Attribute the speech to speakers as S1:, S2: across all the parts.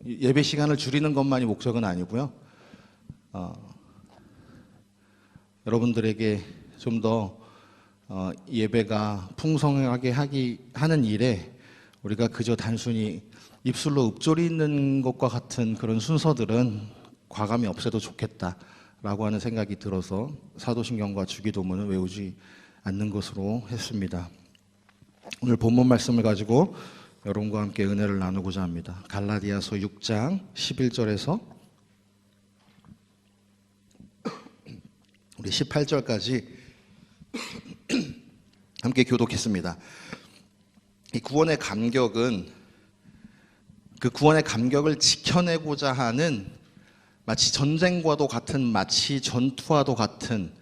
S1: 예배 시간을 줄이는 것만이 목적은 아니고요. 여러분들에게 좀 더 예배가 풍성하게 하는 일에 우리가 그저 단순히 입술로 읊조리는 것과 같은 그런 순서들은 과감히 없애도 좋겠다라고 하는 생각이 들어서 사도신경과 주기도문을 외우지 않는 것으로 했습니다. 오늘 본문 말씀을 가지고 여러분과 함께 은혜를 나누고자 합니다. 갈라디아서 6장 11절에서 우리 18절까지 함께 교독했습니다. 이 구원의 감격은 그 구원의 감격을 지켜내고자 하는 마치 전쟁과도 같은, 마치 전투와도 같은,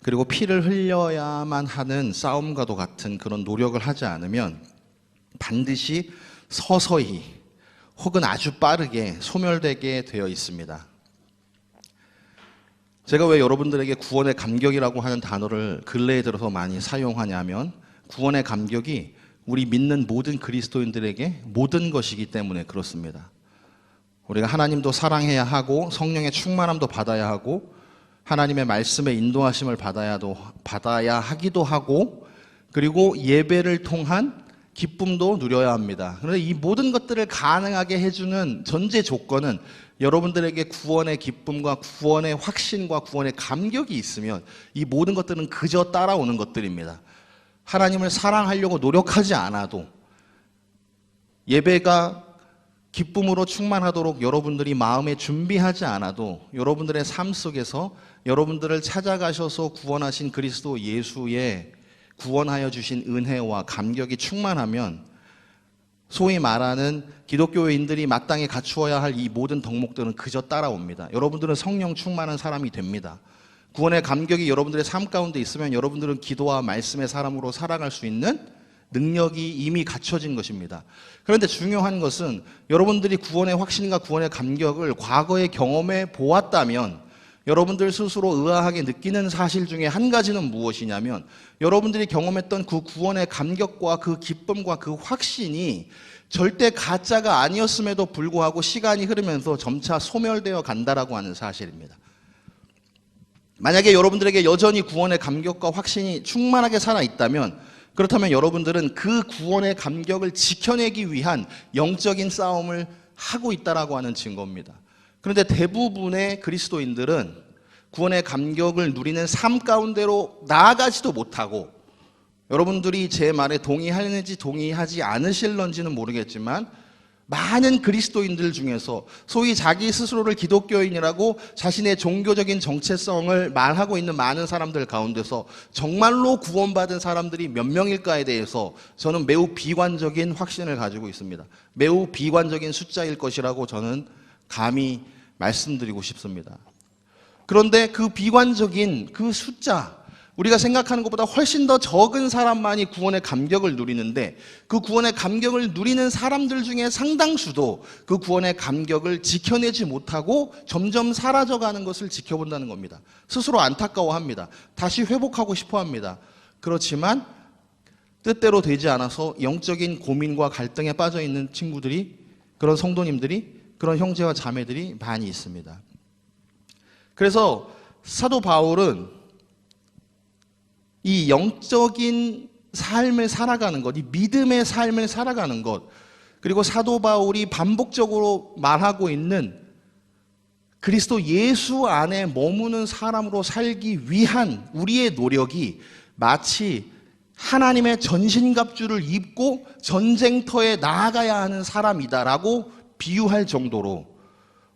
S1: 그리고 피를 흘려야만 하는 싸움과도 같은 그런 노력을 하지 않으면 반드시 서서히 혹은 아주 빠르게 소멸되게 되어 있습니다. 제가 왜 여러분들에게 구원의 감격이라고 하는 단어를 근래에 들어서 많이 사용하냐면 구원의 감격이 우리 믿는 모든 그리스도인들에게 모든 것이기 때문에 그렇습니다. 우리가 하나님도 사랑해야 하고 성령의 충만함도 받아야 하고 하나님의 말씀의 인도하심을 받아야 하기도 하고 그리고 예배를 통한 기쁨도 누려야 합니다. 그런데 이 모든 것들을 가능하게 해주는 전제 조건은 여러분들에게 구원의 기쁨과 구원의 확신과 구원의 감격이 있으면 이 모든 것들은 그저 따라오는 것들입니다. 하나님을 사랑하려고 노력하지 않아도 예배가 기쁨으로 충만하도록 여러분들이 마음에 준비하지 않아도 여러분들의 삶 속에서 여러분들을 찾아가셔서 구원하신 그리스도 예수의 구원하여 주신 은혜와 감격이 충만하면 소위 말하는 기독교인들이 마땅히 갖추어야 할 이 모든 덕목들은 그저 따라옵니다. 여러분들은 성령 충만한 사람이 됩니다. 구원의 감격이 여러분들의 삶 가운데 있으면 여러분들은 기도와 말씀의 사람으로 살아갈 수 있는 능력이 이미 갖춰진 것입니다. 그런데 중요한 것은 여러분들이 구원의 확신과 구원의 감격을 과거에 경험해 보았다면 여러분들 스스로 의아하게 느끼는 사실 중에 한 가지는 무엇이냐면 여러분들이 경험했던 그 구원의 감격과 그 기쁨과 그 확신이 절대 가짜가 아니었음에도 불구하고 시간이 흐르면서 점차 소멸되어 간다라고 하는 사실입니다. 만약에 여러분들에게 여전히 구원의 감격과 확신이 충만하게 살아있다면 그렇다면 여러분들은 그 구원의 감격을 지켜내기 위한 영적인 싸움을 하고 있다라고 하는 증거입니다. 그런데 대부분의 그리스도인들은 구원의 감격을 누리는 삶 가운데로 나아가지도 못하고 여러분들이 제 말에 동의하는지 동의하지 않으실런지는 모르겠지만 많은 그리스도인들 중에서 소위 자기 스스로를 기독교인이라고 자신의 종교적인 정체성을 말하고 있는 많은 사람들 가운데서 정말로 구원받은 사람들이 몇 명일까에 대해서 저는 매우 비관적인 확신을 가지고 있습니다. 매우 비관적인 숫자일 것이라고 저는 감히 말씀드리고 싶습니다. 그런데 그 비관적인 그 숫자, 우리가 생각하는 것보다 훨씬 더 적은 사람만이 구원의 감격을 누리는데 그 구원의 감격을 누리는 사람들 중에 상당수도 그 구원의 감격을 지켜내지 못하고 점점 사라져가는 것을 지켜본다는 겁니다. 스스로 안타까워합니다. 다시 회복하고 싶어합니다. 그렇지만 뜻대로 되지 않아서 영적인 고민과 갈등에 빠져있는 친구들이, 그런 성도님들이, 그런 형제와 자매들이 많이 있습니다. 그래서 사도 바울은 이 영적인 삶을 살아가는 것, 이 믿음의 삶을 살아가는 것, 그리고 사도 바울이 반복적으로 말하고 있는 그리스도 예수 안에 머무는 사람으로 살기 위한 우리의 노력이 마치 하나님의 전신갑주를 입고 전쟁터에 나아가야 하는 사람이다라고 비유할 정도로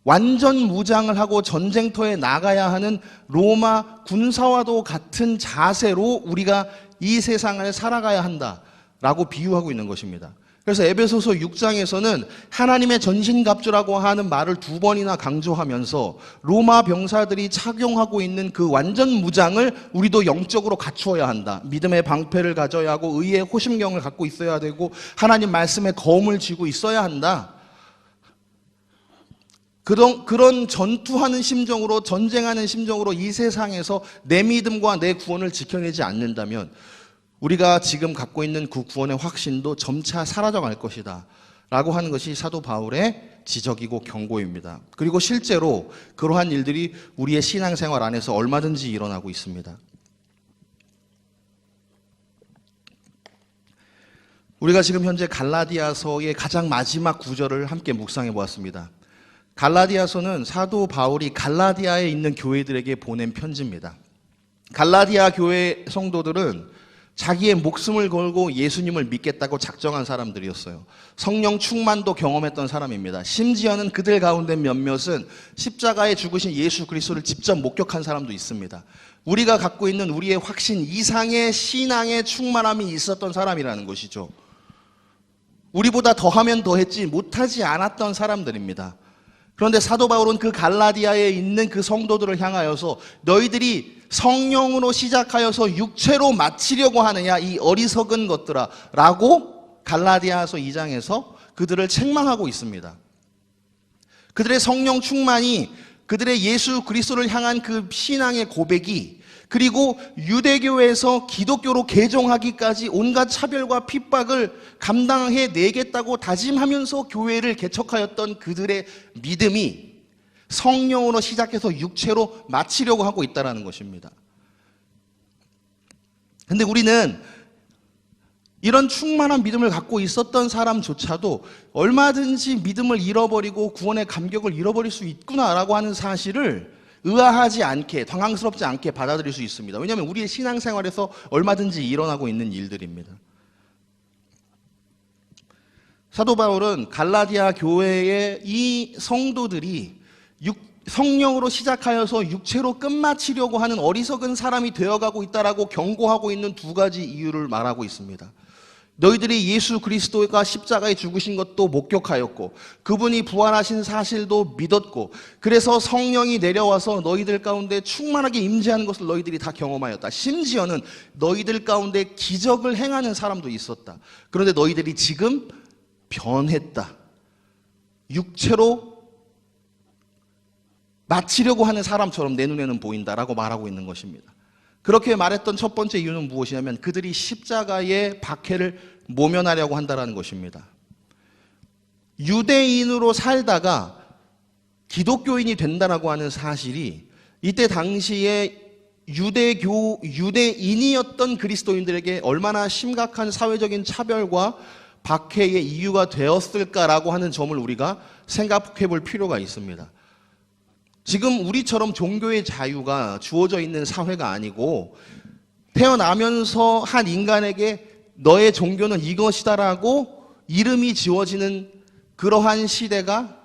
S1: 완전 무장을 하고 전쟁터에 나가야 하는 로마 군사와도 같은 자세로 우리가 이 세상을 살아가야 한다라고 비유하고 있는 것입니다. 그래서 에베소서 6장에서는 하나님의 전신갑주라고 하는 말을 2번이나 강조하면서 로마 병사들이 착용하고 있는 그 완전 무장을 우리도 영적으로 갖추어야 한다. 믿음의 방패를 가져야 하고 의의 호심경을 갖고 있어야 되고 하나님 말씀에 거움을 쥐고 있어야 한다. 그런 전투하는 심정으로, 전쟁하는 심정으로 이 세상에서 내 믿음과 내 구원을 지켜내지 않는다면 우리가 지금 갖고 있는 그 구원의 확신도 점차 사라져갈 것이다 라고 하는 것이 사도 바울의 지적이고 경고입니다. 그리고 실제로 그러한 일들이 우리의 신앙생활 안에서 얼마든지 일어나고 있습니다. 우리가 지금 현재 갈라디아서의 가장 마지막 구절을 함께 묵상해 보았습니다. 갈라디아서는 사도 바울이 갈라디아에 있는 교회들에게 보낸 편지입니다. 갈라디아 교회 성도들은 자기의 목숨을 걸고 예수님을 믿겠다고 작정한 사람들이었어요. 성령 충만도 경험했던 사람입니다. 심지어는 그들 가운데 몇몇은 십자가에 죽으신 예수 그리스도를 직접 목격한 사람도 있습니다. 우리가 갖고 있는 우리의 확신 이상의 신앙의 충만함이 있었던 사람이라는 것이죠. 우리보다 더하면 더했지 못하지 않았던 사람들입니다. 그런데 사도 바울은 그 갈라디아에 있는 그 성도들을 향하여서 너희들이 성령으로 시작하여서 육체로 마치려고 하느냐 이 어리석은 것들아 라고 갈라디아서 2장에서 그들을 책망하고 있습니다. 그들의 성령 충만이 그들의 예수 그리스도를 향한 그 신앙의 고백이 그리고 유대교에서 기독교로 개종하기까지 온갖 차별과 핍박을 감당해 내겠다고 다짐하면서 교회를 개척하였던 그들의 믿음이 성령으로 시작해서 육체로 마치려고 하고 있다는 것입니다. 근데 우리는 이런 충만한 믿음을 갖고 있었던 사람조차도 얼마든지 믿음을 잃어버리고 구원의 감격을 잃어버릴 수 있구나라고 하는 사실을 의아하지 않게, 당황스럽지 않게 받아들일 수 있습니다. 왜냐하면 우리의 신앙생활에서 얼마든지 일어나고 있는 일들입니다. 사도 바울은 갈라디아 교회의 이 성도들이 성령으로 시작하여서 육체로 끝마치려고 하는 어리석은 사람이 되어가고 있다라고 경고하고 있는 두 가지 이유를 말하고 있습니다. 너희들이 예수 그리스도가 십자가에 죽으신 것도 목격하였고 그분이 부활하신 사실도 믿었고 그래서 성령이 내려와서 너희들 가운데 충만하게 임재하는 것을 너희들이 다 경험하였다. 심지어는 너희들 가운데 기적을 행하는 사람도 있었다. 그런데 너희들이 지금 변했다. 육체로 마치려고 하는 사람처럼 내 눈에는 보인다라고 말하고 있는 것입니다. 그렇게 말했던 첫 번째 이유는 무엇이냐면 그들이 십자가의 박해를 모면하려고 한다는 것입니다. 유대인으로 살다가 기독교인이 된다라고 하는 사실이 이때 당시에 유대인이었던 그리스도인들에게 얼마나 심각한 사회적인 차별과 박해의 이유가 되었을까라고 하는 점을 우리가 생각해 볼 필요가 있습니다. 지금 우리처럼 종교의 자유가 주어져 있는 사회가 아니고 태어나면서 한 인간에게 너의 종교는 이것이다라고 이름이 지워지는 그러한 시대가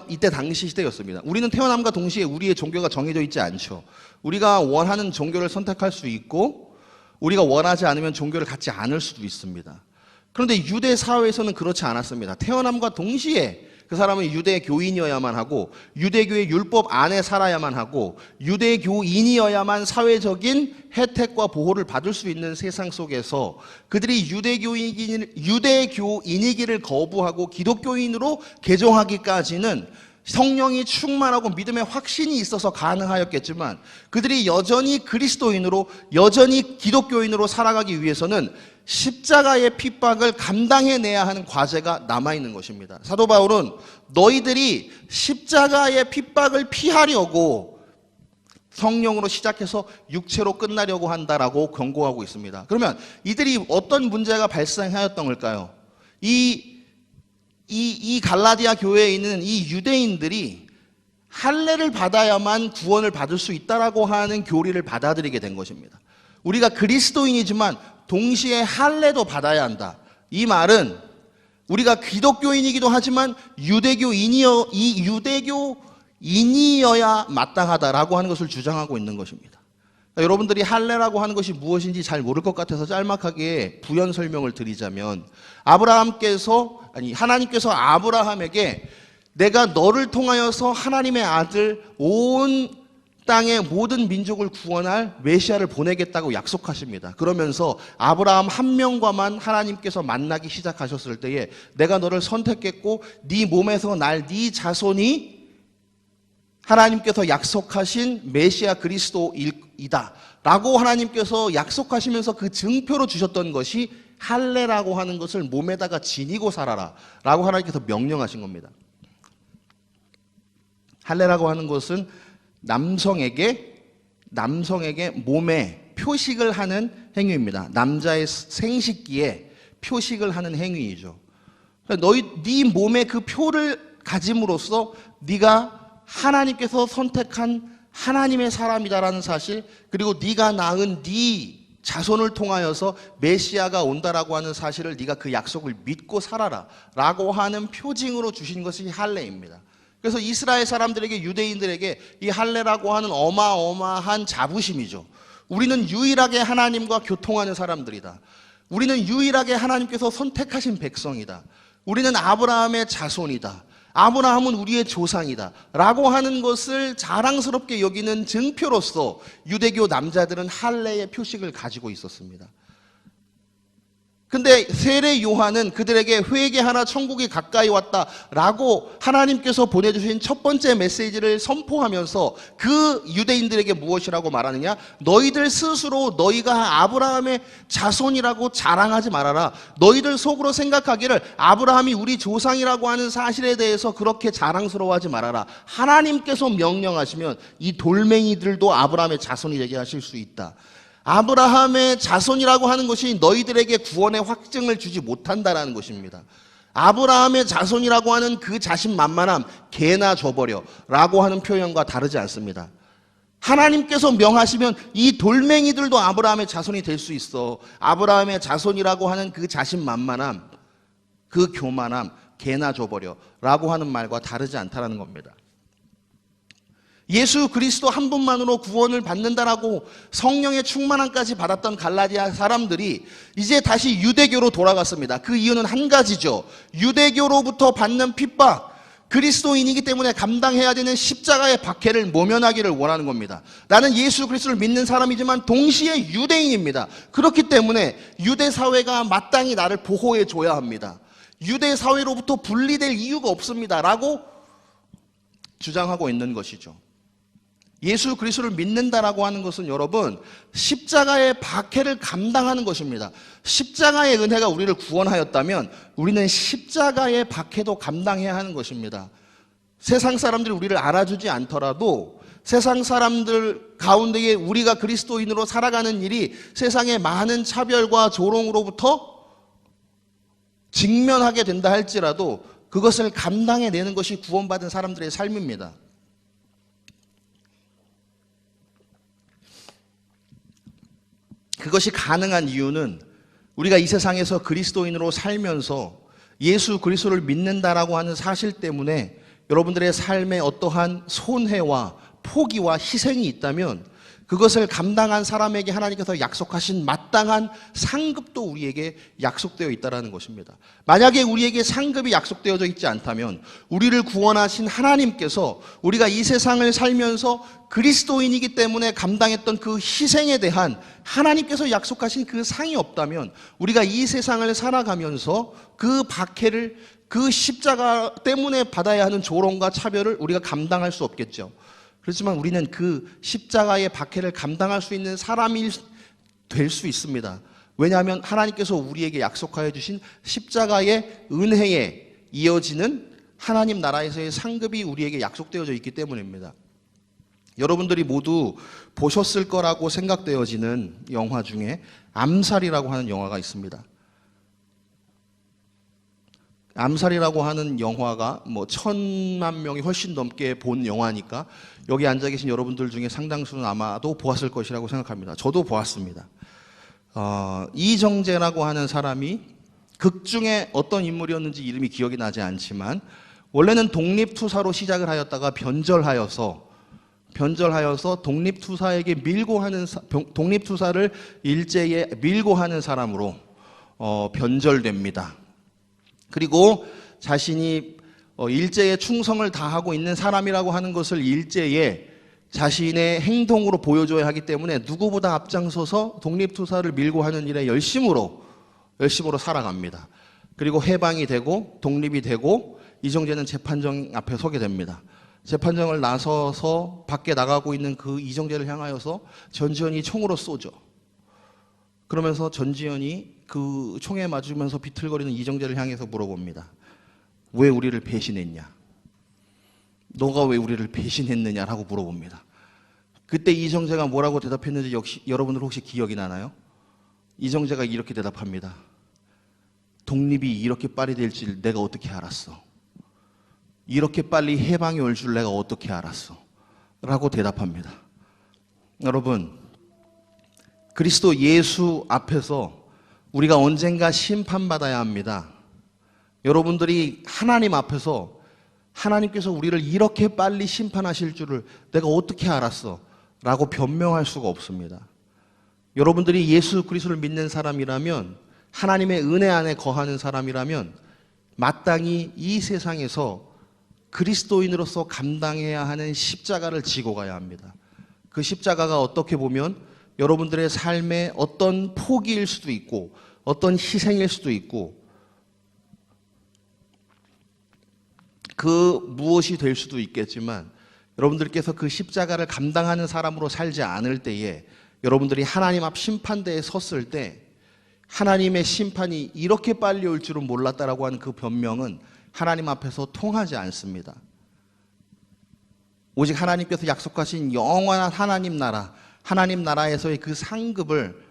S1: 이때 당시 시대였습니다. 우리는 태어남과 동시에 우리의 종교가 정해져 있지 않죠. 우리가 원하는 종교를 선택할 수 있고 우리가 원하지 않으면 종교를 갖지 않을 수도 있습니다. 그런데 유대 사회에서는 그렇지 않았습니다. 태어남과 동시에 그 사람은 유대교인이어야만 하고 유대교의 율법 안에 살아야만 하고 유대교인이어야만 사회적인 혜택과 보호를 받을 수 있는 세상 속에서 그들이 유대교인이기를 거부하고 기독교인으로 개종하기까지는 성령이 충만하고 믿음의 확신이 있어서 가능하였겠지만 그들이 여전히 그리스도인으로 여전히 기독교인으로 살아가기 위해서는 십자가의 핍박을 감당해내야 하는 과제가 남아있는 것입니다. 사도 바울은 너희들이 십자가의 핍박을 피하려고 성령으로 시작해서 육체로 끝나려고 한다라고 경고하고 있습니다. 그러면 이들이 어떤 문제가 발생하였던 걸까요? 이 갈라디아 교회에 있는 이 유대인들이 할례를 받아야만 구원을 받을 수 있다라고 하는 교리를 받아들이게 된 것입니다. 우리가 그리스도인이지만 동시에 할례도 받아야 한다. 이 말은 우리가 기독교인이기도 하지만 유대교인이어야 마땅하다라고 하는 것을 주장하고 있는 것입니다. 여러분들이 할례라고 하는 것이 무엇인지 잘 모를 것 같아서 짤막하게 부연 설명을 드리자면 하나님께서 아브라함에게 내가 너를 통하여서 하나님의 아들 온 땅의 모든 민족을 구원할 메시아를 보내겠다고 약속하십니다. 그러면서 아브라함 한 명과만 하나님께서 만나기 시작하셨을 때에 내가 너를 선택했고 네 몸에서 날 네 자손이 하나님께서 약속하신 메시아 그리스도이다 라고 하나님께서 약속하시면서 그 증표로 주셨던 것이 할례라고 하는 것을 몸에다가 지니고 살아라 라고 하나님께서 명령하신 겁니다. 할례라고 하는 것은 남성에게 몸에 표식을 하는 행위입니다. 남자의 생식기에 표식을 하는 행위이죠. 네 몸에 그 표를 가짐으로써 네가 하나님께서 선택한 하나님의 사람이다라는 사실, 그리고 네가 낳은 네 자손을 통하여서 메시아가 온다라고 하는 사실을 네가 그 약속을 믿고 살아라 라고 하는 표징으로 주신 것이 할례입니다. 그래서 이스라엘 사람들에게, 유대인들에게 이 할례라고 하는 어마어마한 자부심이죠. 우리는 유일하게 하나님과 교통하는 사람들이다. 우리는 유일하게 하나님께서 선택하신 백성이다. 우리는 아브라함의 자손이다. 아브라함은 우리의 조상이다 라고 하는 것을 자랑스럽게 여기는 증표로서 유대교 남자들은 할례의 표식을 가지고 있었습니다. 근데 세례 요한은 그들에게 회개하라 천국이 가까이 왔다라고 하나님께서 보내주신 첫 번째 메시지를 선포하면서 그 유대인들에게 무엇이라고 말하느냐? 너희들 스스로 너희가 아브라함의 자손이라고 자랑하지 말아라. 너희들 속으로 생각하기를 아브라함이 우리 조상이라고 하는 사실에 대해서 그렇게 자랑스러워하지 말아라. 하나님께서 명령하시면 이 돌멩이들도 아브라함의 자손이 되게 하실 수 있다. 아브라함의 자손이라고 하는 것이 너희들에게 구원의 확증을 주지 못한다라는 것입니다. 아브라함의 자손이라고 하는 그 자신만만함 개나 줘버려 라고 하는 표현과 다르지 않습니다. 하나님께서 명하시면 이 돌멩이들도 아브라함의 자손이 될 수 있어. 아브라함의 자손이라고 하는 그 자신만만함, 그 교만함 개나 줘버려 라고 하는 말과 다르지 않다라는 겁니다. 예수 그리스도 한 분만으로 구원을 받는다라고 성령의 충만함까지 받았던 갈라디아 사람들이 이제 다시 유대교로 돌아갔습니다. 그 이유는 한 가지죠. 유대교로부터 받는 핍박, 그리스도인이기 때문에 감당해야 되는 십자가의 박해를 모면하기를 원하는 겁니다. 나는 예수 그리스도를 믿는 사람이지만 동시에 유대인입니다. 그렇기 때문에 유대 사회가 마땅히 나를 보호해 줘야 합니다. 유대 사회로부터 분리될 이유가 없습니다 라고 주장하고 있는 것이죠. 예수 그리스도를 믿는다라고 하는 것은 여러분 십자가의 박해를 감당하는 것입니다. 십자가의 은혜가 우리를 구원하였다면 우리는 십자가의 박해도 감당해야 하는 것입니다. 세상 사람들이 우리를 알아주지 않더라도 세상 사람들 가운데에 우리가 그리스도인으로 살아가는 일이 세상의 많은 차별과 조롱으로부터 직면하게 된다 할지라도 그것을 감당해내는 것이 구원받은 사람들의 삶입니다. 그것이 가능한 이유는 우리가 이 세상에서 그리스도인으로 살면서 예수 그리스도를 믿는다라고 하는 사실 때문에 여러분들의 삶에 어떠한 손해와 포기와 희생이 있다면 그것을 감당한 사람에게 하나님께서 약속하신 마땅한 상급도 우리에게 약속되어 있다는 것입니다. 만약에 우리에게 상급이 약속되어져 있지 않다면 우리를 구원하신 하나님께서 우리가 이 세상을 살면서 그리스도인이기 때문에 감당했던 그 희생에 대한 하나님께서 약속하신 그 상이 없다면 우리가 이 세상을 살아가면서 그 박해를, 그 십자가 때문에 받아야 하는 조롱과 차별을 우리가 감당할 수 없겠죠. 그렇지만 우리는 그 십자가의 박해를 감당할 수 있는 사람이 될 수 있습니다. 왜냐하면 하나님께서 우리에게 약속하여 주신 십자가의 은혜에 이어지는 하나님 나라에서의 상급이 우리에게 약속되어져 있기 때문입니다. 여러분들이 모두 보셨을 거라고 생각되어지는 영화 중에 암살이라고 하는 영화가 있습니다. 암살이라고 하는 영화가 1,000만 명이 훨씬 넘게 본 영화니까 여기 앉아 계신 여러분들 중에 상당수는 아마도 보았을 것이라고 생각합니다. 저도 보았습니다. 이정재라고 하는 사람이 극 중에 어떤 인물이었는지 이름이 기억이 나지 않지만 원래는 독립투사로 시작을 하였다가 변절하여서 독립투사에게 독립투사를 일제에 밀고 하는 사람으로 변절됩니다. 그리고 자신이 일제에 충성을 다하고 있는 사람이라고 하는 것을 일제에 자신의 행동으로 보여줘야 하기 때문에 누구보다 앞장서서 독립투사를 밀고 하는 일에 열심으로 살아갑니다. 그리고 해방이 되고 독립이 되고 이정재는 재판정 앞에 서게 됩니다. 재판정을 나서서 밖에 나가고 있는 그 이정재를 향하여서 전지현이 총으로 쏘죠. 그러면서 전지현이 그 총에 맞으면서 비틀거리는 이정재를 향해서 물어봅니다. 왜 우리를 배신했냐? 너가 왜 우리를 배신했느냐라고 물어봅니다. 그때 이정재가 뭐라고 대답했는지 역시 여러분들 혹시 기억이 나나요? 이정재가 이렇게 대답합니다. 독립이 이렇게 빨리 될 줄 내가 어떻게 알았어? 이렇게 빨리 해방이 올 줄 내가 어떻게 알았어? 라고 대답합니다. 여러분, 그리스도 예수 앞에서 우리가 언젠가 심판받아야 합니다. 여러분들이 하나님 앞에서 하나님께서 우리를 이렇게 빨리 심판하실 줄을 내가 어떻게 알았어? 라고 변명할 수가 없습니다. 여러분들이 예수 그리스도를 믿는 사람이라면, 하나님의 은혜 안에 거하는 사람이라면 마땅히 이 세상에서 그리스도인으로서 감당해야 하는 십자가를 지고 가야 합니다. 그 십자가가 어떻게 보면 여러분들의 삶의 어떤 포기일 수도 있고 어떤 희생일 수도 있고 그 무엇이 될 수도 있겠지만, 여러분들께서 그 십자가를 감당하는 사람으로 살지 않을 때에 여러분들이 하나님 앞 심판대에 섰을 때 하나님의 심판이 이렇게 빨리 올 줄은 몰랐다라고 하는 그 변명은 하나님 앞에서 통하지 않습니다. 오직 하나님께서 약속하신 영원한 하나님 나라에서의 그 상급을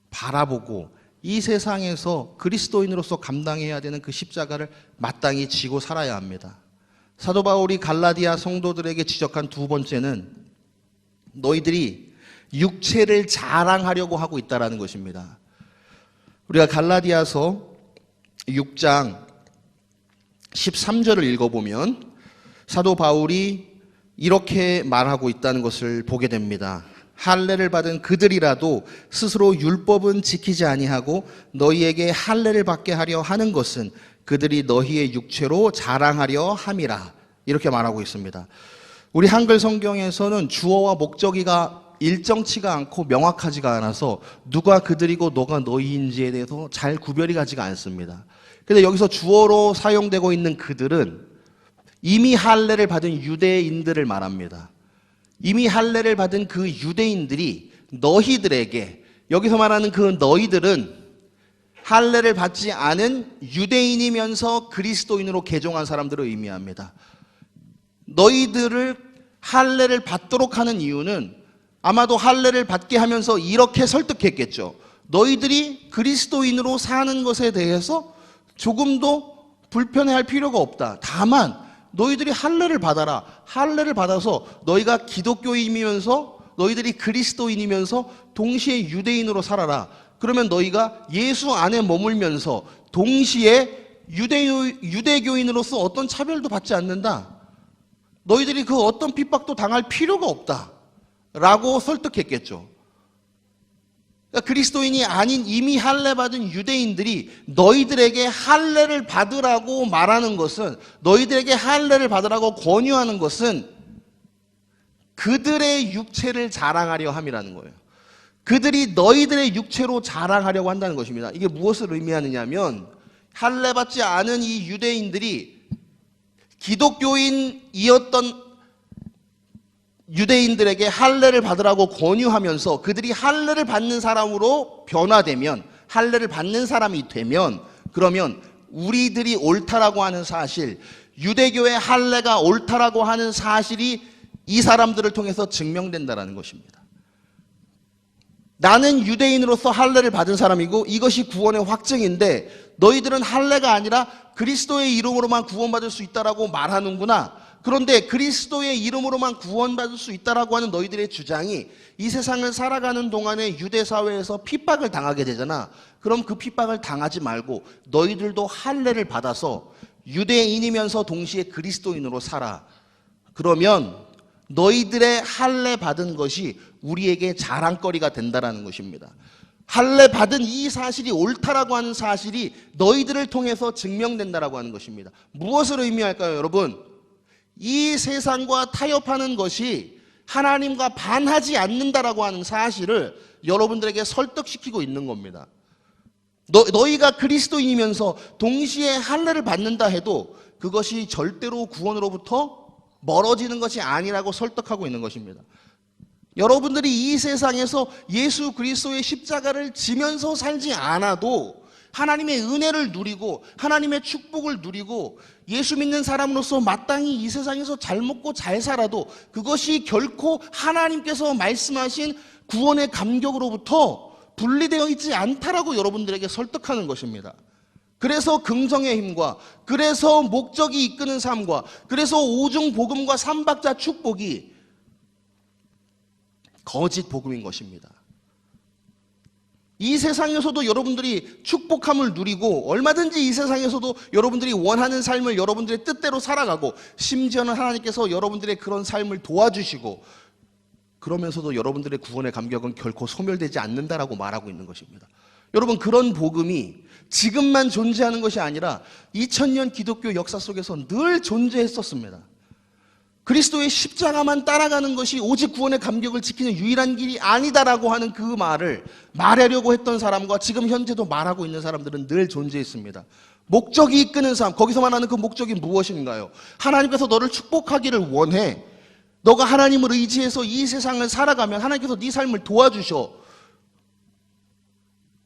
S1: 바라보고 이 세상에서 그리스도인으로서 감당해야 되는 그 십자가를 마땅히 지고 살아야 합니다. 사도 바울이 갈라디아 성도들에게 지적한 두 번째는 너희들이 육체를 자랑하려고 하고 있다는 것입니다. 우리가 갈라디아서 6장 13절을 읽어보면 사도 바울이 이렇게 말하고 있다는 것을 보게 됩니다. 할례를 받은 그들이라도 스스로 율법은 지키지 아니하고 너희에게 할례를 받게 하려 하는 것은 그들이 너희의 육체로 자랑하려 함이라. 이렇게 말하고 있습니다. 우리 한글 성경에서는 주어와 목적어가 일정치가 않고 명확하지가 않아서 누가 그들이고 너가 너희인지에 대해서 잘 구별이 가지가 않습니다. 근데 여기서 주어로 사용되고 있는 그들은 이미 할례를 받은 유대인들을 말합니다. 이미 할례를 받은 그 유대인들이 너희들에게, 여기서 말하는 그 너희들은 할례를 받지 않은 유대인이면서 그리스도인으로 개종한 사람들을 의미합니다. 너희들을 할례를 받도록 하는 이유는 아마도 할례를 받게 하면서 이렇게 설득했겠죠. 너희들이 그리스도인으로 사는 것에 대해서 조금도 불편해할 필요가 없다. 다만 너희들이 할례를 받아라. 할례를 받아서 너희가 기독교인이면서 너희들이 그리스도인이면서 동시에 유대인으로 살아라. 그러면 너희가 예수 안에 머물면서 동시에 유대교인으로서 어떤 차별도 받지 않는다. 너희들이 그 어떤 핍박도 당할 필요가 없다. 라고 설득했겠죠. 그러니까 그리스도인이 아닌 이미 할례 받은 유대인들이 너희들에게 할례를 받으라고 말하는 것은, 너희들에게 할례를 받으라고 권유하는 것은 그들의 육체를 자랑하려 함이라는 거예요. 그들이 너희들의 육체로 자랑하려고 한다는 것입니다. 이게 무엇을 의미하느냐면, 할례 받지 않은 이 유대인들이 기독교인이었던 유대인들에게 할례를 받으라고 권유하면서 그들이 할례를 받는 사람으로 변화되면, 할례를 받는 사람이 되면, 그러면 우리들이 옳다라고 하는 사실, 유대교의 할례가 옳다라고 하는 사실이 이 사람들을 통해서 증명된다는 것입니다. 나는 유대인으로서 할례를 받은 사람이고 이것이 구원의 확증인데 너희들은 할례가 아니라 그리스도의 이름으로만 구원받을 수 있다라고 말하는구나. 그런데 그리스도의 이름으로만 구원받을 수 있다라고 하는 너희들의 주장이 이 세상을 살아가는 동안에 유대 사회에서 핍박을 당하게 되잖아. 그럼 그 핍박을 당하지 말고 너희들도 할례를 받아서 유대인이면서 동시에 그리스도인으로 살아. 그러면 너희들의 할례 받은 것이 우리에게 자랑거리가 된다라는 것입니다. 할례 받은 이 사실이 옳다라고 하는 사실이 너희들을 통해서 증명된다라고 하는 것입니다. 무엇을 의미할까요, 여러분? 이 세상과 타협하는 것이 하나님과 반하지 않는다라고 하는 사실을 여러분들에게 설득시키고 있는 겁니다. 너희가 그리스도인이면서 동시에 할례를 받는다 해도 그것이 절대로 구원으로부터 멀어지는 것이 아니라고 설득하고 있는 것입니다. 여러분들이 이 세상에서 예수 그리스도의 십자가를 지면서 살지 않아도 하나님의 은혜를 누리고 하나님의 축복을 누리고 예수 믿는 사람으로서 마땅히 이 세상에서 잘 먹고 잘 살아도 그것이 결코 하나님께서 말씀하신 구원의 감격으로부터 분리되어 있지 않다라고 여러분들에게 설득하는 것입니다. 그래서 긍정의 힘과, 그래서 목적이 이끄는 삶과, 그래서 오중 복음과 삼박자 축복이 거짓 복음인 것입니다. 이 세상에서도 여러분들이 축복함을 누리고 얼마든지 이 세상에서도 여러분들이 원하는 삶을 여러분들의 뜻대로 살아가고 심지어는 하나님께서 여러분들의 그런 삶을 도와주시고 그러면서도 여러분들의 구원의 감격은 결코 소멸되지 않는다라고 말하고 있는 것입니다. 여러분, 그런 복음이 지금만 존재하는 것이 아니라 2000년 기독교 역사 속에서 늘 존재했었습니다. 그리스도의 십자가만 따라가는 것이 오직 구원의 감격을 지키는 유일한 길이 아니다라고 하는 그 말을 말하려고 했던 사람과 지금 현재도 말하고 있는 사람들은 늘 존재했습니다. 목적이 이끄는 삶, 거기서 말하는 그 목적이 무엇인가요? 하나님께서 너를 축복하기를 원해. 너가 하나님을 의지해서 이 세상을 살아가면 하나님께서 네 삶을 도와주셔.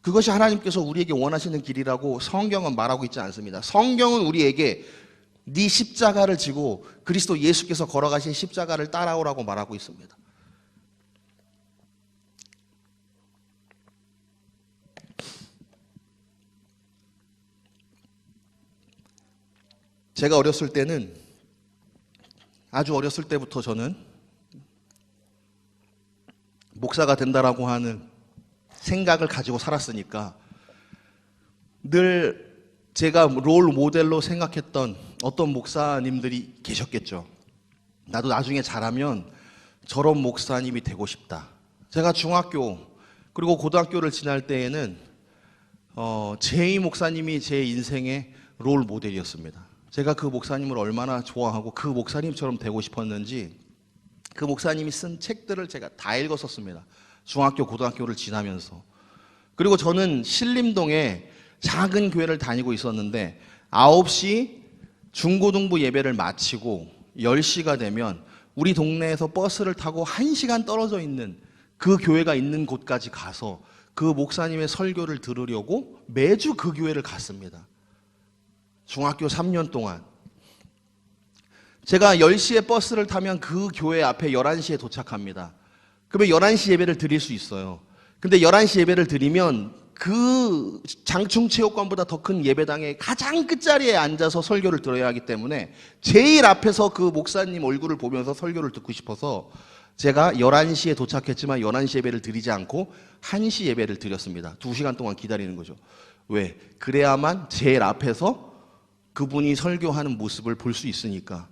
S1: 그것이 하나님께서 우리에게 원하시는 길이라고 성경은 말하고 있지 않습니다. 성경은 우리에게 네 십자가를 지고 그리스도 예수께서 걸어가신 십자가를 따라오라고 말하고 있습니다. 제가 어렸을 때는, 아주 어렸을 때부터 저는 목사가 된다라고 하는 생각을 가지고 살았으니까 늘 제가 롤 모델로 생각했던 어떤 목사님들이 계셨겠죠. 나도 나중에 자라면 저런 목사님이 되고 싶다. 제가 중학교 그리고 고등학교를 지날 때에는 제이 목사님이 제 인생의 롤 모델이었습니다. 제가 그 목사님을 얼마나 좋아하고 그 목사님처럼 되고 싶었는지 그 목사님이 쓴 책들을 제가 다 읽었었습니다. 중학교, 고등학교를 지나면서. 그리고 저는 신림동에 작은 교회를 다니고 있었는데 9시 중고등부 예배를 마치고 10시가 되면 우리 동네에서 버스를 타고 1시간 떨어져 있는 그 교회가 있는 곳까지 가서 그 목사님의 설교를 들으려고 매주 그 교회를 갔습니다. 중학교 3년 동안. 제가 10시에 버스를 타면 그 교회 앞에 11시에 도착합니다. 그러면 11시 예배를 드릴 수 있어요. 근데 11시 예배를 드리면 그 장충체육관보다 더 큰 예배당의 가장 끝자리에 앉아서 설교를 들어야 하기 때문에 제일 앞에서 그 목사님 얼굴을 보면서 설교를 듣고 싶어서 제가 11시에 도착했지만 11시 예배를 드리지 않고 1시 예배를 드렸습니다. 2시간 동안 기다리는 거죠. 왜? 그래야만 제일 앞에서 그분이 설교하는 모습을 볼 수 있으니까.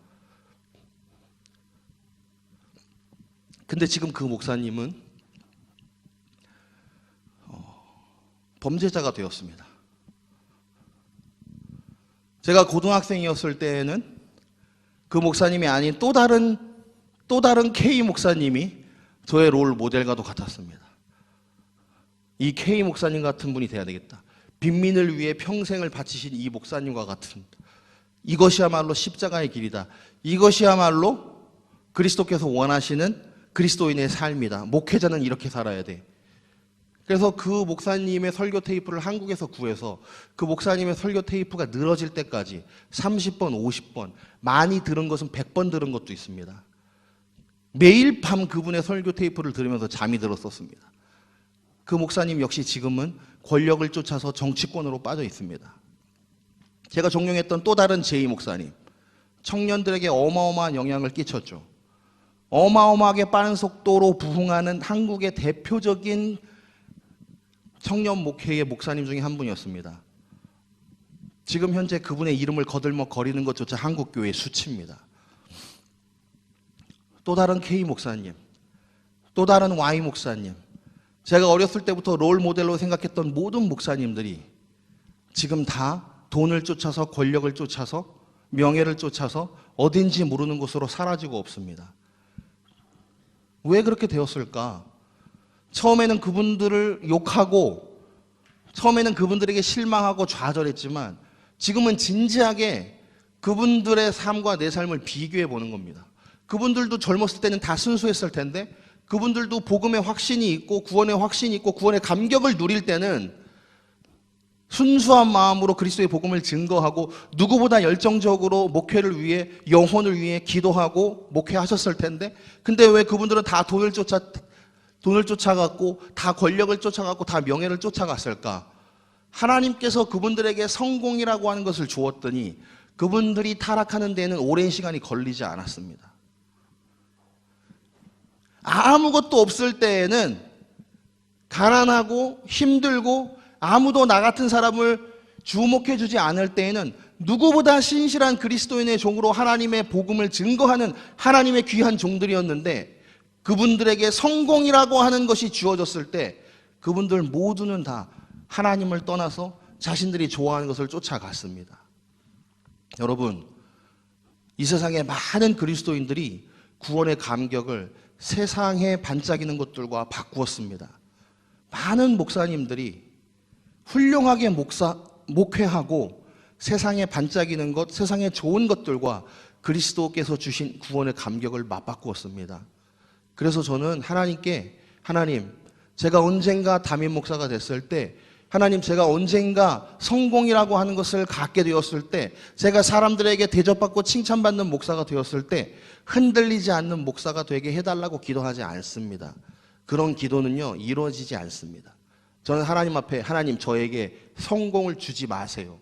S1: 근데 지금 그 목사님은 범죄자가 되었습니다. 제가 고등학생이었을 때에는 그 목사님이 아닌 또 다른 K 목사님이 저의 롤 모델과도 같았습니다. 이 K 목사님 같은 분이 돼야 되겠다. 빈민을 위해 평생을 바치신 이 목사님과 같은, 이것이야말로 십자가의 길이다. 이것이야말로 그리스도께서 원하시는 그리스도인의 삶이다. 목회자는 이렇게 살아야 돼. 그래서 그 목사님의 설교 테이프를 한국에서 구해서 그 목사님의 설교 테이프가 늘어질 때까지 30번, 50번, 많이 들은 것은 100번 들은 것도 있습니다. 매일 밤 그분의 설교 테이프를 들으면서 잠이 들었었습니다. 그 목사님 역시 지금은 권력을 쫓아서 정치권으로 빠져 있습니다. 제가 존경했던 또 다른 제이 목사님, 청년들에게 어마어마한 영향을 끼쳤죠. 어마어마하게 빠른 속도로 부흥하는 한국의 대표적인 청년 목회의 목사님 중에 한 분이었습니다. 지금 현재 그분의 이름을 거들먹거리는 것조차 한국교회의 수치입니다. 또 다른 K 목사님, 또 다른 Y 목사님, 제가 어렸을 때부터 롤 모델로 생각했던 모든 목사님들이 지금 다 돈을 쫓아서, 권력을 쫓아서, 명예를 쫓아서 어딘지 모르는 곳으로 사라지고 없습니다. 왜 그렇게 되었을까? 처음에는 그분들을 욕하고, 처음에는 그분들에게 실망하고 좌절했지만 지금은 진지하게 그분들의 삶과 내 삶을 비교해 보는 겁니다. 그분들도 젊었을 때는 다 순수했을 텐데 그분들도 복음의 확신이 있고 구원의 확신이 있고 구원의 감격을 누릴 때는 순수한 마음으로 그리스도의 복음을 증거하고 누구보다 열정적으로 목회를 위해, 영혼을 위해 기도하고 목회하셨을 텐데, 근데 왜 그분들은 다 돈을 쫓아갔고 다 권력을 쫓아갔고 다 명예를 쫓아갔을까? 하나님께서 그분들에게 성공이라고 하는 것을 주었더니 그분들이 타락하는 데에는 오랜 시간이 걸리지 않았습니다. 아무것도 없을 때에는, 가난하고 힘들고 아무도 나 같은 사람을 주목해 주지 않을 때에는 누구보다 신실한 그리스도인의 종으로 하나님의 복음을 증거하는 하나님의 귀한 종들이었는데, 그분들에게 성공이라고 하는 것이 주어졌을 때 그분들 모두는 다 하나님을 떠나서 자신들이 좋아하는 것을 쫓아갔습니다. 여러분, 이 세상의 많은 그리스도인들이 구원의 감격을 세상에 반짝이는 것들과 바꾸었습니다. 많은 목사님들이 훌륭하게 목회하고 세상에 반짝이는 것, 세상에 좋은 것들과 그리스도께서 주신 구원의 감격을 맞바꾸었습니다. 그래서 저는 하나님께, 하나님, 제가 언젠가 담임 목사가 됐을 때, 하나님, 제가 언젠가 성공이라고 하는 것을 갖게 되었을 때, 제가 사람들에게 대접받고 칭찬받는 목사가 되었을 때 흔들리지 않는 목사가 되게 해달라고 기도하지 않습니다. 그런 기도는요, 이루어지지 않습니다. 저는 하나님 앞에, 하나님, 저에게 성공을 주지 마세요.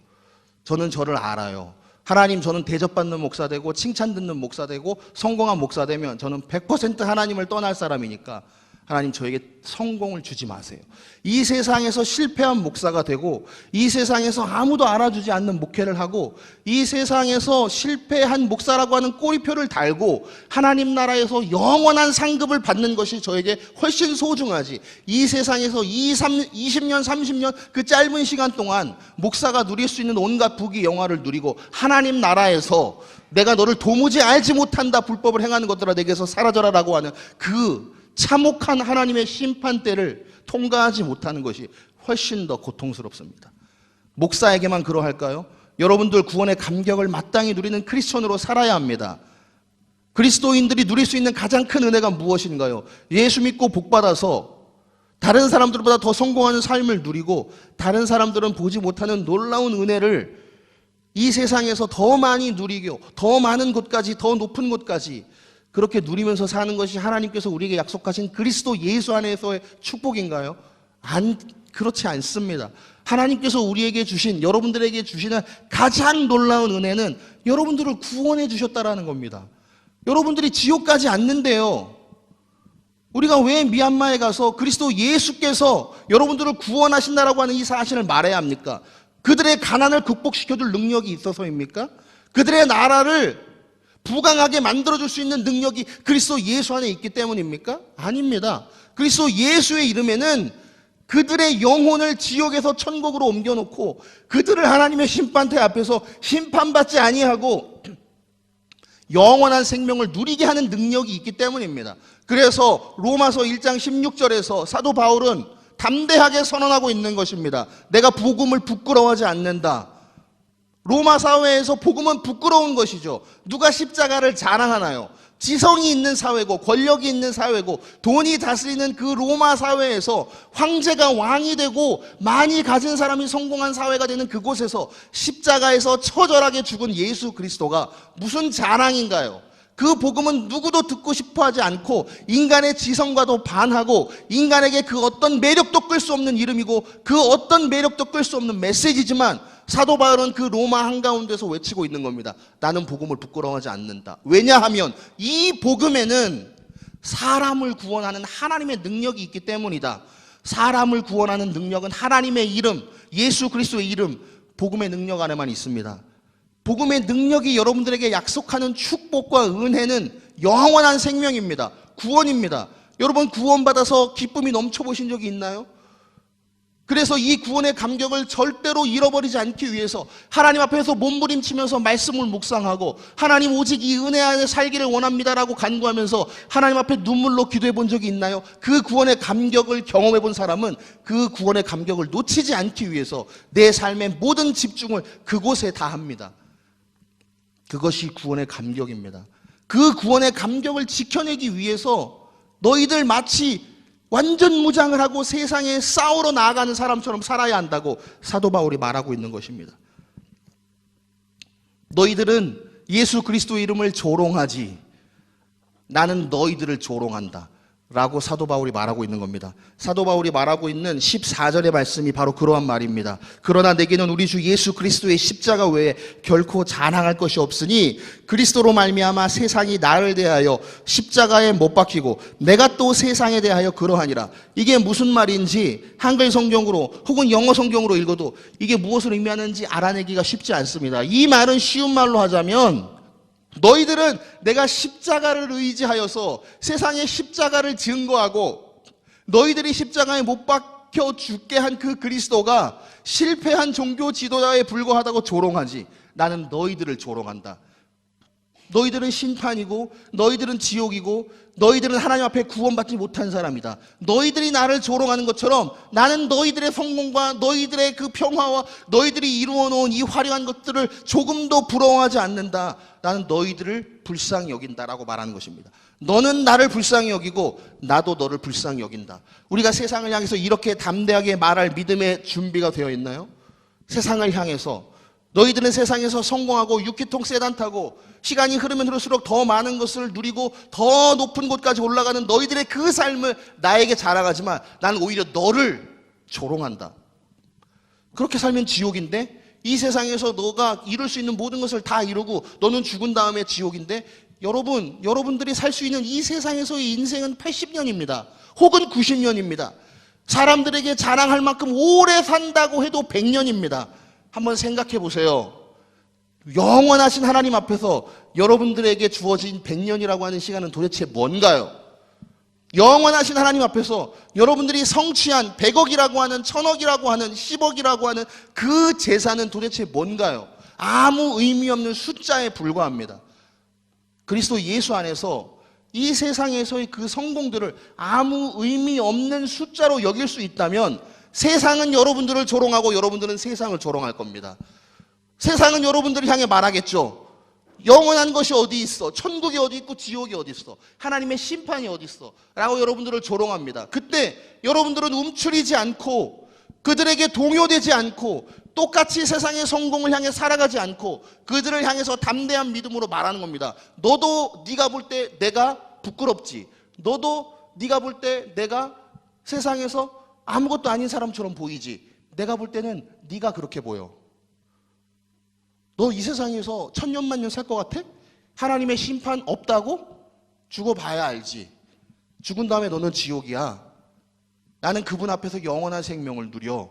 S1: 저는 저를 알아요. 하나님, 저는 대접받는 목사 되고 칭찬 듣는 목사 되고 성공한 목사 되면 저는 100% 하나님을 떠날 사람이니까 하나님, 저에게 성공을 주지 마세요. 이 세상에서 실패한 목사가 되고, 이 세상에서 아무도 알아주지 않는 목회를 하고, 이 세상에서 실패한 목사라고 하는 꼬리표를 달고 하나님 나라에서 영원한 상급을 받는 것이 저에게 훨씬 소중하지, 이 세상에서 20년 30년 그 짧은 시간 동안 목사가 누릴 수 있는 온갖 부귀 영화를 누리고 하나님 나라에서 내가 너를 도무지 알지 못한다, 불법을 행하는 것들아 내게서 사라져라 라고 하는 그 참혹한 하나님의 심판대를 통과하지 못하는 것이 훨씬 더 고통스럽습니다. 목사에게만 그러할까요? 여러분들 구원의 감격을 마땅히 누리는 크리스천으로 살아야 합니다. 그리스도인들이 누릴 수 있는 가장 큰 은혜가 무엇인가요? 예수 믿고 복받아서 다른 사람들보다 더 성공하는 삶을 누리고 다른 사람들은 보지 못하는 놀라운 은혜를 이 세상에서 더 많이 누리고 더 많은 곳까지, 더 높은 곳까지 그렇게 누리면서 사는 것이 하나님께서 우리에게 약속하신 그리스도 예수 안에서의 축복인가요? 그렇지 않습니다. 하나님께서 우리에게 주신, 여러분들에게 주시는 가장 놀라운 은혜는 여러분들을 구원해 주셨다라는 겁니다. 여러분들이 지옥 가지 않는데요. 우리가 왜 미얀마에 가서 그리스도 예수께서 여러분들을 구원하신다라고 하는 이 사실을 말해야 합니까? 그들의 가난을 극복시켜줄 능력이 있어서입니까? 그들의 나라를 부강하게 만들어줄 수 있는 능력이 그리스도 예수 안에 있기 때문입니까? 아닙니다. 그리스도 예수의 이름에는 그들의 영혼을 지옥에서 천국으로 옮겨놓고 그들을 하나님의 심판대 앞에서 심판받지 아니하고 영원한 생명을 누리게 하는 능력이 있기 때문입니다. 그래서 로마서 1장 16절에서 사도 바울은 담대하게 선언하고 있는 것입니다. 내가 복음을 부끄러워하지 않는다. 로마 사회에서 복음은 부끄러운 것이죠. 누가 십자가를 자랑하나요? 지성이 있는 사회고 권력이 있는 사회고 돈이 다스리는 그 로마 사회에서 황제가 왕이 되고 많이 가진 사람이 성공한 사회가 되는 그곳에서 십자가에서 처절하게 죽은 예수 그리스도가 무슨 자랑인가요? 그 복음은 누구도 듣고 싶어 하지 않고 인간의 지성과도 반하고 인간에게 그 어떤 매력도 끌 수 없는 이름이고 그 어떤 매력도 끌 수 없는 메시지지만 사도 바울은 그 로마 한가운데서 외치고 있는 겁니다. 나는 복음을 부끄러워하지 않는다. 왜냐하면 이 복음에는 사람을 구원하는 하나님의 능력이 있기 때문이다. 사람을 구원하는 능력은 하나님의 이름, 예수 그리스도의 이름, 복음의 능력 안에만 있습니다. 복음의 능력이 여러분들에게 약속하는 축복과 은혜는 영원한 생명입니다. 구원입니다. 여러분 구원받아서 기쁨이 넘쳐보신 적이 있나요? 그래서 이 구원의 감격을 절대로 잃어버리지 않기 위해서 하나님 앞에서 몸부림치면서 말씀을 묵상하고 하나님 오직 이 은혜 안에 살기를 원합니다라고 간구하면서 하나님 앞에 눈물로 기도해 본 적이 있나요? 그 구원의 감격을 경험해 본 사람은 그 구원의 감격을 놓치지 않기 위해서 내 삶의 모든 집중을 그곳에 다 합니다. 그것이 구원의 감격입니다. 그 구원의 감격을 지켜내기 위해서 너희들 마치 완전 무장을 하고 세상에 싸우러 나아가는 사람처럼 살아야 한다고 사도 바울이 말하고 있는 것입니다. 너희들은 예수 그리스도의 이름을 조롱하지, 나는 너희들을 조롱한다 라고 사도 바울이 말하고 있는 겁니다. 사도 바울이 말하고 있는 14절의 말씀이 바로 그러한 말입니다. 그러나 내게는 우리 주 예수 그리스도의 십자가 외에 결코 자랑할 것이 없으니 그리스도로 말미암아 세상이 나를 대하여 십자가에 못 박히고 내가 또 세상에 대하여 그러하니라. 이게 무슨 말인지 한글 성경으로 혹은 영어 성경으로 읽어도 이게 무엇을 의미하는지 알아내기가 쉽지 않습니다. 이 말은 쉬운 말로 하자면, 너희들은 내가 십자가를 의지하여서 세상에 십자가를 증거하고 너희들이 십자가에 못 박혀 죽게 한 그 그리스도가 실패한 종교 지도자에 불과하다고 조롱하지, 나는 너희들을 조롱한다. 너희들은 심판이고 너희들은 지옥이고 너희들은 하나님 앞에 구원받지 못한 사람이다. 너희들이 나를 조롱하는 것처럼 나는 너희들의 성공과 너희들의 그 평화와 너희들이 이루어 놓은 이 화려한 것들을 조금도 부러워하지 않는다. 나는 너희들을 불쌍히 여긴다라고 말하는 것입니다. 너는 나를 불쌍히 여기고 나도 너를 불쌍히 여긴다. 우리가 세상을 향해서 이렇게 담대하게 말할 믿음의 준비가 되어 있나요? 세상을 향해서 너희들은 세상에서 성공하고 6기통 세단 타고 시간이 흐르면 흐를수록 더 많은 것을 누리고 더 높은 곳까지 올라가는 너희들의 그 삶을 나에게 자랑하지만 나는 오히려 너를 조롱한다. 그렇게 살면 지옥인데, 이 세상에서 너가 이룰 수 있는 모든 것을 다 이루고 너는 죽은 다음에 지옥인데, 여러분들이 살 수 있는 이 세상에서의 인생은 80년입니다. 혹은 90년입니다. 사람들에게 자랑할 만큼 오래 산다고 해도 100년입니다. 한번 생각해 보세요. 영원하신 하나님 앞에서 여러분들에게 주어진 100년이라고 하는 시간은 도대체 뭔가요? 영원하신 하나님 앞에서 여러분들이 성취한 100억이라고 하는, 1000억이라고 하는, 10억이라고 하는 그 재산은 도대체 뭔가요? 아무 의미 없는 숫자에 불과합니다. 그리스도 예수 안에서 이 세상에서의 그 성공들을 아무 의미 없는 숫자로 여길 수 있다면 세상은 여러분들을 조롱하고 여러분들은 세상을 조롱할 겁니다. 세상은 여러분들을 향해 말하겠죠. 영원한 것이 어디 있어? 천국이 어디 있고 지옥이 어디 있어? 하나님의 심판이 어디 있어? 라고 여러분들을 조롱합니다. 그때 여러분들은 움츠리지 않고 그들에게 동요되지 않고 똑같이 세상의 성공을 향해 살아가지 않고 그들을 향해서 담대한 믿음으로 말하는 겁니다. 너도 네가 볼 때 내가 부끄럽지. 너도 네가 볼 때 내가 세상에서 아무것도 아닌 사람처럼 보이지. 내가 볼 때는 네가 그렇게 보여. 너 이 세상에서 천년만년 살 것 같아? 하나님의 심판 없다고? 죽어봐야 알지. 죽은 다음에 너는 지옥이야. 나는 그분 앞에서 영원한 생명을 누려.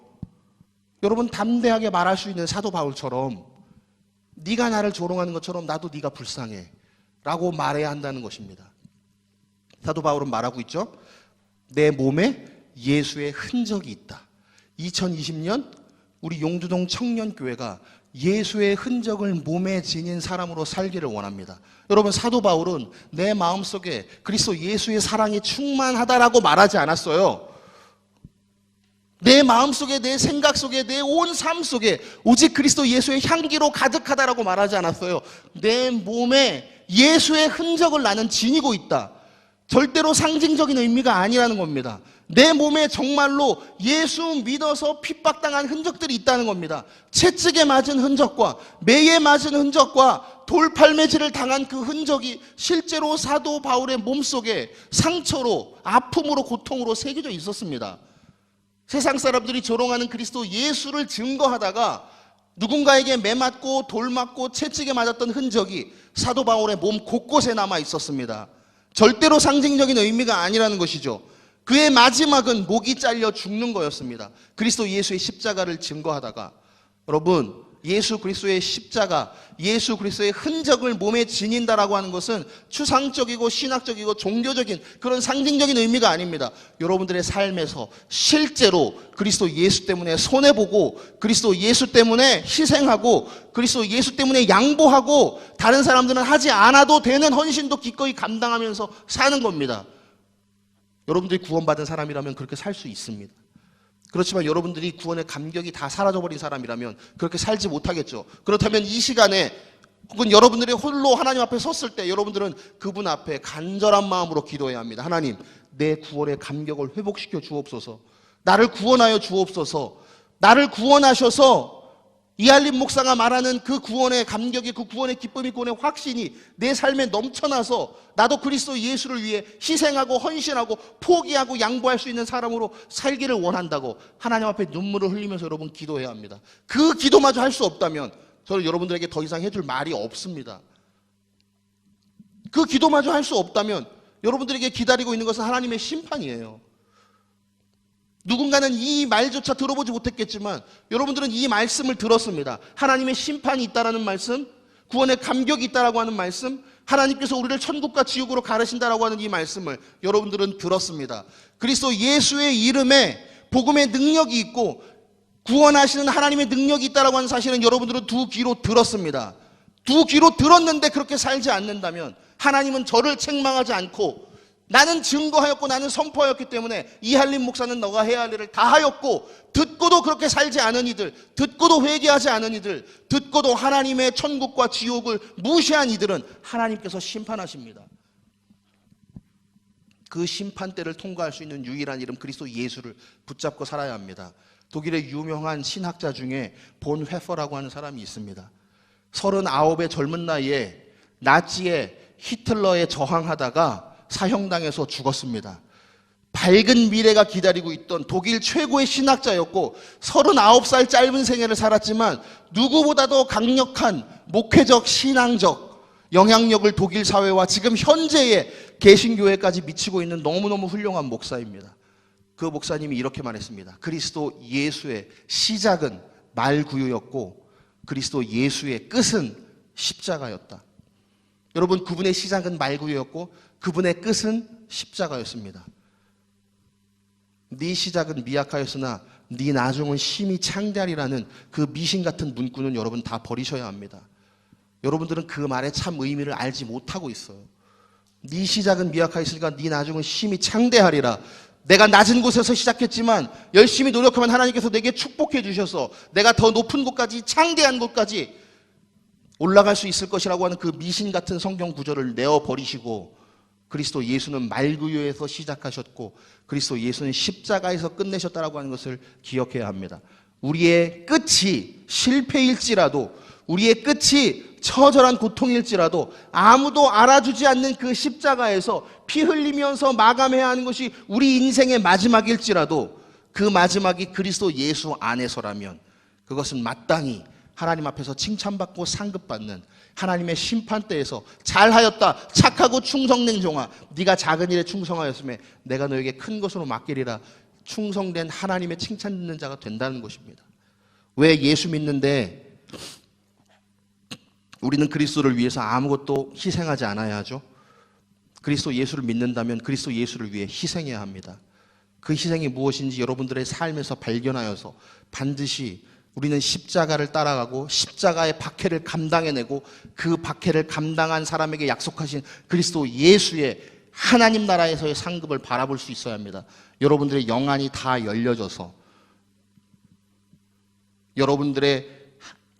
S1: 여러분, 담대하게 말할 수 있는 사도 바울처럼 네가 나를 조롱하는 것처럼 나도 네가 불쌍해 라고 말해야 한다는 것입니다. 사도 바울은 말하고 있죠. 내 몸에 예수의 흔적이 있다. 2020년 우리 용두동 청년교회가 예수의 흔적을 몸에 지닌 사람으로 살기를 원합니다. 여러분, 사도 바울은 내 마음속에 그리스도 예수의 사랑이 충만하다라고 말하지 않았어요. 내 마음속에, 내 생각 속에, 내 온 삶 속에 오직 그리스도 예수의 향기로 가득하다라고 말하지 않았어요. 내 몸에 예수의 흔적을 나는 지니고 있다. 절대로 상징적인 의미가 아니라는 겁니다. 내 몸에 정말로 예수 믿어서 핍박당한 흔적들이 있다는 겁니다. 채찍에 맞은 흔적과 매에 맞은 흔적과 돌팔매질을 당한 그 흔적이 실제로 사도 바울의 몸속에 상처로, 아픔으로, 고통으로 새겨져 있었습니다. 세상 사람들이 조롱하는 그리스도 예수를 증거하다가 누군가에게 매 맞고 돌 맞고 채찍에 맞았던 흔적이 사도 바울의 몸 곳곳에 남아 있었습니다. 절대로 상징적인 의미가 아니라는 것이죠. 그의 마지막은 목이 잘려 죽는 거였습니다. 그리스도 예수의 십자가를 증거하다가, 여러분, 예수 그리스도의 십자가, 예수 그리스도의 흔적을 몸에 지닌다라고 하는 것은 추상적이고 신학적이고 종교적인 그런 상징적인 의미가 아닙니다. 여러분들의 삶에서 실제로 그리스도 예수 때문에 손해보고 그리스도 예수 때문에 희생하고 그리스도 예수 때문에 양보하고 다른 사람들은 하지 않아도 되는 헌신도 기꺼이 감당하면서 사는 겁니다. 여러분들이 구원받은 사람이라면 그렇게 살 수 있습니다. 그렇지만 여러분들이 구원의 감격이 다 사라져버린 사람이라면 그렇게 살지 못하겠죠. 그렇다면 이 시간에 혹은 여러분들이 홀로 하나님 앞에 섰을 때 여러분들은 그분 앞에 간절한 마음으로 기도해야 합니다. 하나님, 내 구원의 감격을 회복시켜 주옵소서. 나를 구원하여 주옵소서. 나를 구원하셔서 이할림 목사가 말하는 그 구원의 감격이, 그 구원의 기쁨이, 구원의 확신이 내 삶에 넘쳐나서 나도 그리스도 예수를 위해 희생하고 헌신하고 포기하고 양보할 수 있는 사람으로 살기를 원한다고 하나님 앞에 눈물을 흘리면서 여러분 기도해야 합니다. 그 기도마저 할 수 없다면 저는 여러분들에게 더 이상 해줄 말이 없습니다. 그 기도마저 할 수 없다면 여러분들에게 기다리고 있는 것은 하나님의 심판이에요. 누군가는 이 말조차 들어보지 못했겠지만 여러분들은 이 말씀을 들었습니다. 하나님의 심판이 있다라는 말씀, 구원의 감격이 있다라고 하는 말씀, 하나님께서 우리를 천국과 지옥으로 가르신다라고 하는 이 말씀을 여러분들은 들었습니다. 그리스도 예수의 이름에 복음의 능력이 있고 구원하시는 하나님의 능력이 있다라고 하는 사실은 여러분들은 두 귀로 들었습니다. 두 귀로 들었는데 그렇게 살지 않는다면 하나님은 저를 책망하지 않고 나는 증거하였고 나는 선포하였기 때문에 이할림 목사는 너가 해야 할 일을 다 하였고, 듣고도 그렇게 살지 않은 이들, 듣고도 회개하지 않은 이들, 듣고도 하나님의 천국과 지옥을 무시한 이들은 하나님께서 심판하십니다. 그 심판대를 통과할 수 있는 유일한 이름 그리스도 예수를 붙잡고 살아야 합니다. 독일의 유명한 신학자 중에 본 회퍼라고 하는 사람이 있습니다. 39의 젊은 나이에 나치의 히틀러에 저항하다가 사형당해서 죽었습니다. 밝은 미래가 기다리고 있던 독일 최고의 신학자였고 39살 짧은 생애를 살았지만 누구보다도 강력한 목회적 신앙적 영향력을 독일 사회와 지금 현재의 개신교회까지 미치고 있는 너무너무 훌륭한 목사입니다. 그 목사님이 이렇게 말했습니다. 그리스도 예수의 시작은 말구유였고 그리스도 예수의 끝은 십자가였다. 여러분, 그분의 시작은 말구유였고 그분의 끝은 십자가였습니다. 네 시작은 미약하였으나 네 나중은 심히 창대하리라는 그 미신 같은 문구는 여러분 다 버리셔야 합니다. 여러분들은 그 말의 참 의미를 알지 못하고 있어요. 네 시작은 미약하였으니까 네 나중은 심히 창대하리라. 내가 낮은 곳에서 시작했지만 열심히 노력하면 하나님께서 내게 축복해 주셔서 내가 더 높은 곳까지, 창대한 곳까지 올라갈 수 있을 것이라고 하는 그 미신 같은 성경 구절을 내어버리시고 그리스도 예수는 말구유에서 시작하셨고 그리스도 예수는 십자가에서 끝내셨다라고 하는 것을 기억해야 합니다. 우리의 끝이 실패일지라도, 우리의 끝이 처절한 고통일지라도, 아무도 알아주지 않는 그 십자가에서 피 흘리면서 마감해야 하는 것이 우리 인생의 마지막일지라도 그 마지막이 그리스도 예수 안에서라면 그것은 마땅히 하나님 앞에서 칭찬받고 상급받는 하나님의 심판대에서 잘하였다 착하고 충성된 종아, 네가 작은 일에 충성하였음에 내가 너에게 큰 것으로 맡기리라, 충성된 하나님의 칭찬 듣는 자가 된다는 것입니다. 왜 예수 믿는데 우리는 그리스도를 위해서 아무것도 희생하지 않아야 하죠? 그리스도 예수를 믿는다면 그리스도 예수를 위해 희생해야 합니다. 그 희생이 무엇인지 여러분들의 삶에서 발견하여서 반드시 우리는 십자가를 따라가고 십자가의 박해를 감당해내고 그 박해를 감당한 사람에게 약속하신 그리스도 예수의 하나님 나라에서의 상급을 바라볼 수 있어야 합니다. 여러분들의 영안이 다 열려져서, 여러분들의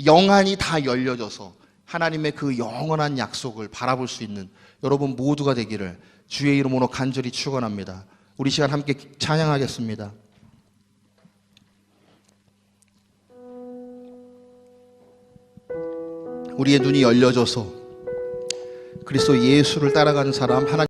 S1: 영안이 다 열려져서 하나님의 그 영원한 약속을 바라볼 수 있는 여러분 모두가 되기를 주의 이름으로 간절히 축원합니다. 우리 시간 함께 찬양하겠습니다. 우리의 눈이 열려져서 그리스도 예수를 따라가는 사람, 하나님